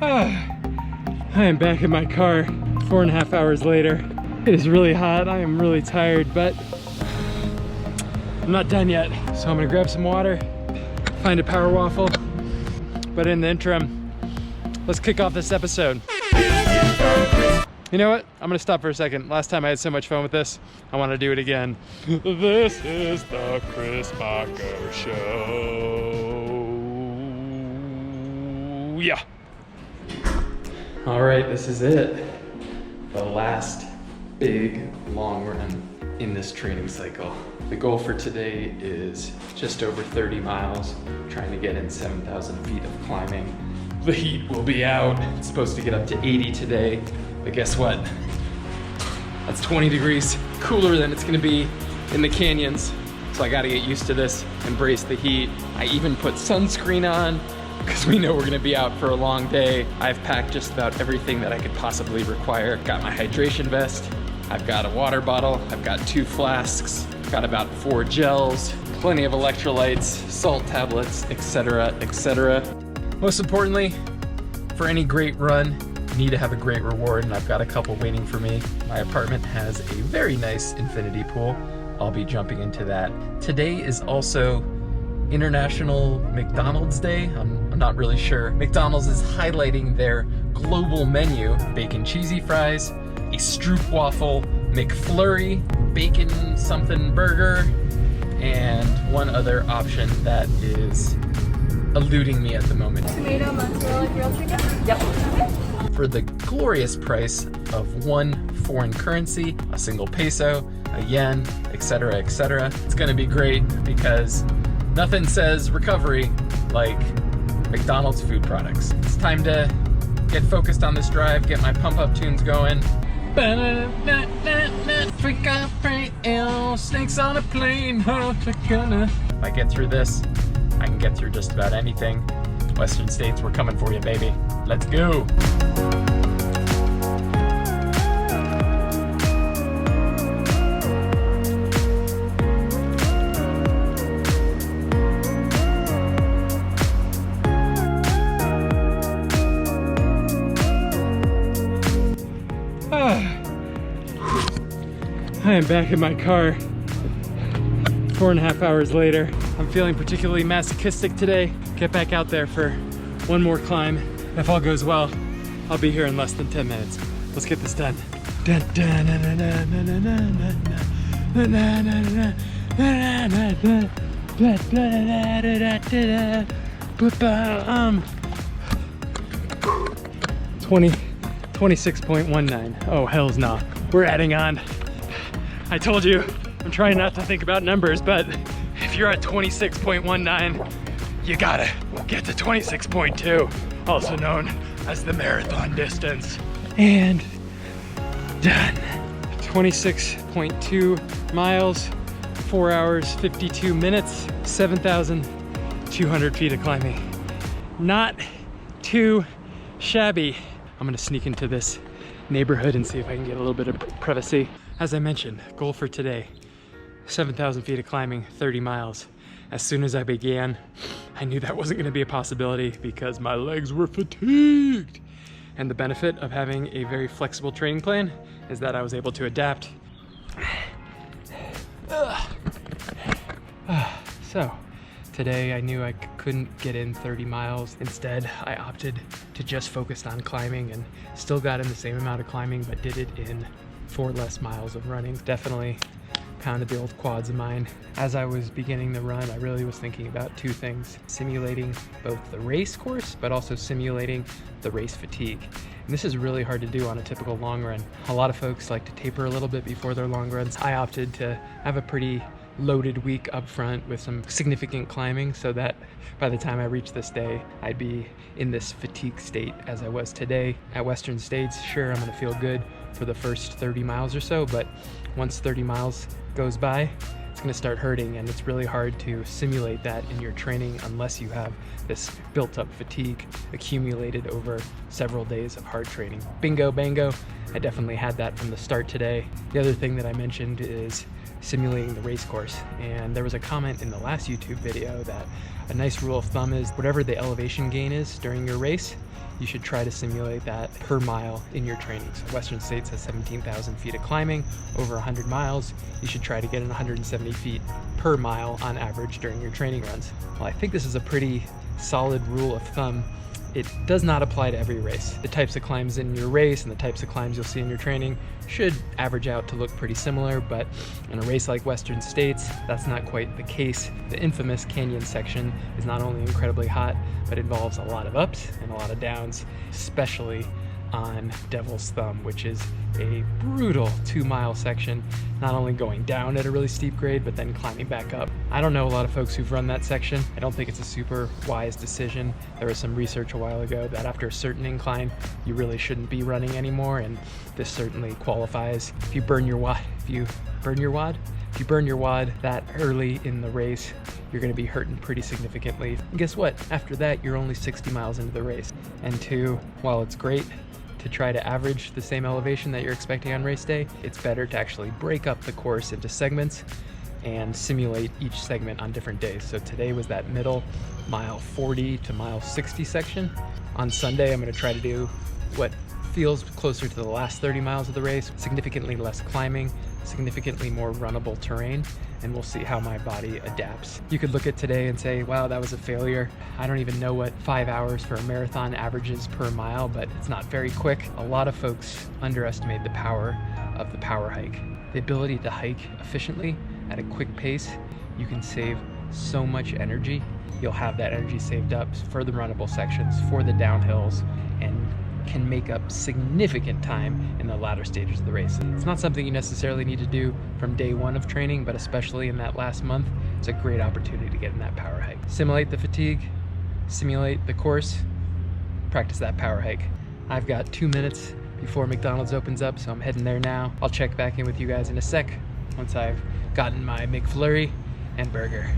I am back in my car 4.5 hours later. It is really hot. I am really tired, but I'm not done yet. So I'm gonna grab some water, find a power waffle. But in the interim, let's kick off this episode. You know what? I'm gonna stop for a second. Last time I had so much fun with this, I want to do it again. This is the Mocko Show. Yeah. All right, this is it. The last big long run in this training cycle. The goal for today is just over 30 miles, trying to get in 7,000 feet of climbing. The heat will be out. It's supposed to get up to 80 today, but guess what? That's 20 degrees cooler than it's gonna be in the canyons. So I gotta get used to this, embrace the heat. I even put sunscreen on because we know we're gonna be out for a long day. I've packed just about everything that I could possibly require. Got my hydration vest, I've got a water bottle, I've got 2 flasks, got about 4 gels, plenty of electrolytes, salt tablets, etc., etc. Most importantly, for any great run, you need to have a great reward, and I've got a couple waiting for me. My apartment has a very nice infinity pool. I'll be jumping into that. Today is also International McDonald's Day. I'm not really sure. McDonald's is highlighting their global menu: bacon cheesy fries, a Stroop waffle, McFlurry, bacon something burger, and one other option that is eluding me at the moment. Tomato, mozzarella, grilled chicken? Yep. For the glorious price of 1 foreign currency, a single peso, a yen, etc., etc. It's gonna be great because nothing says recovery like McDonald's food products. It's time to get focused on this drive, get my pump up tunes going. Snakes on a plane. If I get through this, I can get through just about anything. Western States, we're coming for you, baby. Let's go. I am back in my car 4.5 hours later. I'm feeling particularly masochistic today. Get back out there for one more climb. If all goes well, I'll be here in less than 10 minutes. Let's get this done. 26.19. Oh, hell's no. We're adding on. I told you, I'm trying not to think about numbers, but if you're at 26.19, you gotta get to 26.2, also known as the marathon distance. And done. 26.2 miles, 4 hours, 52 minutes, 7,200 feet of climbing. Not too shabby. I'm gonna sneak into this neighborhood and see if I can get a little bit of privacy. As I mentioned, goal for today, 7,000 feet of climbing, 30 miles. As soon as I began, I knew that wasn't gonna be a possibility because my legs were fatigued. And the benefit of having a very flexible training plan is that I was able to adapt. So, today I knew I couldn't get in 30 miles. Instead, I opted to just focus on climbing and still got in the same amount of climbing, but did it in 4 less miles of running. Definitely pounded the old quads of mine. As I was beginning the run, I really was thinking about 2 things: simulating both the race course, but also simulating the race fatigue. And this is really hard to do on a typical long run. A lot of folks like to taper a little bit before their long runs. I opted to have a pretty loaded week up front with some significant climbing so that by the time I reached this day, I'd be in this fatigue state as I was today. At Western States, sure, I'm gonna feel good for the first 30 miles or so, but once 30 miles goes by, it's gonna start hurting, and it's really hard to simulate that in your training unless you have this built-up fatigue accumulated over several days of hard training. Bingo, bango, I definitely had that from the start today. The other thing that I mentioned is simulating the race course. And there was a comment in the last YouTube video that a nice rule of thumb is whatever the elevation gain is during your race, you should try to simulate that per mile in your training. So Western States has 17,000 feet of climbing over 100 miles. You should try to get in 170 feet per mile on average during your training runs. Well, I think this is a pretty solid rule of thumb. It does not apply to every race. The types of climbs in your race and the types of climbs you'll see in your training should average out to look pretty similar, but in a race like Western States, that's not quite the case. The infamous canyon section is not only incredibly hot, but involves a lot of ups and a lot of downs, especially on Devil's Thumb, which is a brutal 2-mile section, not only going down at a really steep grade, but then climbing back up. I don't know a lot of folks who've run that section. I don't think it's a super wise decision. There was some research a while ago that after a certain incline, you really shouldn't be running anymore, and this certainly qualifies. If you burn your wad that early in the race, you're gonna be hurting pretty significantly. And guess what? After that, you're only 60 miles into the race. And two, while it's great to try to average the same elevation that you're expecting on race day, it's better to actually break up the course into segments and simulate each segment on different days. So today was that middle mile 40 to mile 60 section. On Sunday, I'm gonna try to do what feels closer to the last 30 miles of the race, significantly less climbing, significantly more runnable terrain, and we'll see how my body adapts. You could look at today and say, wow, that was a failure. I don't even know what 5 hours for a marathon averages per mile, but it's not very quick. A lot of folks underestimate the power of the power hike. The ability to hike efficiently at a quick pace, you can save so much energy. You'll have that energy saved up for the runnable sections, for the downhills, and can make up significant time in the latter stages of the race. It's not something you necessarily need to do from day one of training, but especially in that last month, it's a great opportunity to get in that power hike. Simulate the fatigue, simulate the course, practice that power hike. I've got 2 minutes before McDonald's opens up, so I'm heading there now. I'll check back in with you guys in a sec once I've gotten my McFlurry and burger.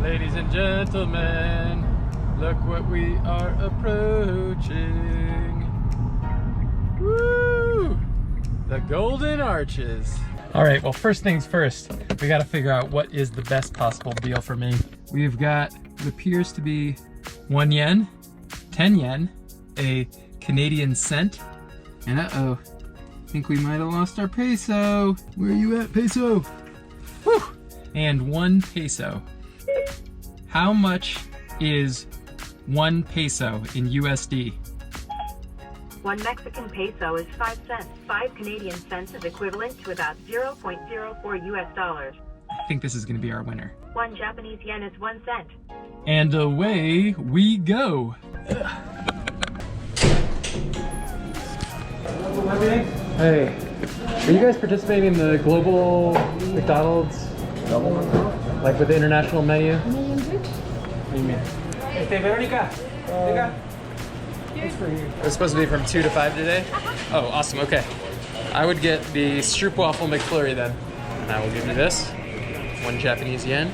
Ladies and gentlemen, look what we are approaching. Woo! The Golden Arches. All right, well, first things first, we gotta figure out what is the best possible deal for me. We've got what appears to be 1 yen, 10 yen, a Canadian cent, and uh-oh, I think we might have lost our peso. Where are you at, peso? Whew! And 1 peso. How much is 1 peso in USD? 1 Mexican peso is 5 cents. 5 Canadian cents is equivalent to about 0.04 US dollars. I think this is going to be our winner. 1 Japanese yen is 1 cent. And away we go. Hey, are you guys participating in the global McDonald's? Like with the international menu? What do you mean? Veronica, it's supposed to be from 2 to 5 today? Oh, awesome, okay. I would get the Stroopwafel McFlurry then. And I will give you this. 1 Japanese yen.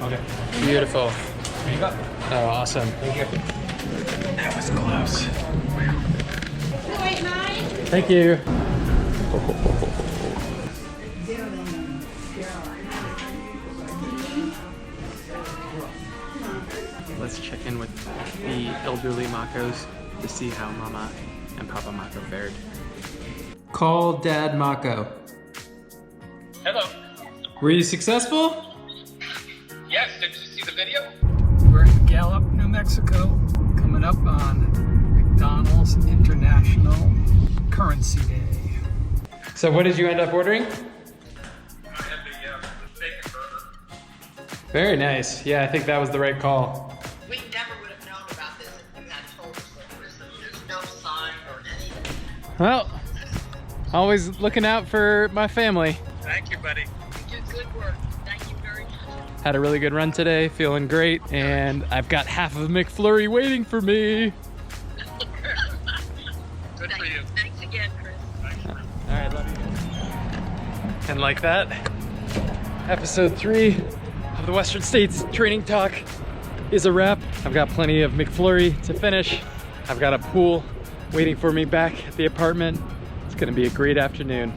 Okay. Beautiful. Oh, awesome. That was close. Thank you. Let's check in with the elderly Mockos to see how Mama and Papa Mocko fared. Call Dad Mocko. Hello. Were you successful? Yes, did you see the video? We're in Gallup, New Mexico, coming up on McDonald's International Currency Day. So what did you end up ordering? I had the bacon burger. Very nice. Yeah, I think that was the right call. We never would have known about this if you had told us that, Chris. There's no sign or anything. Well, always looking out for my family. Thank you, buddy. You did good work. Thank you very much. Had a really good run today, feeling great, and I've got half of a McFlurry waiting for me. Good for you. Thanks again, Chris. All right, love you. And like that, episode 3 of the Western States Training Talk is a wrap. I've got plenty of McFlurry to finish. I've got a pool waiting for me back at the apartment. It's gonna be a great afternoon.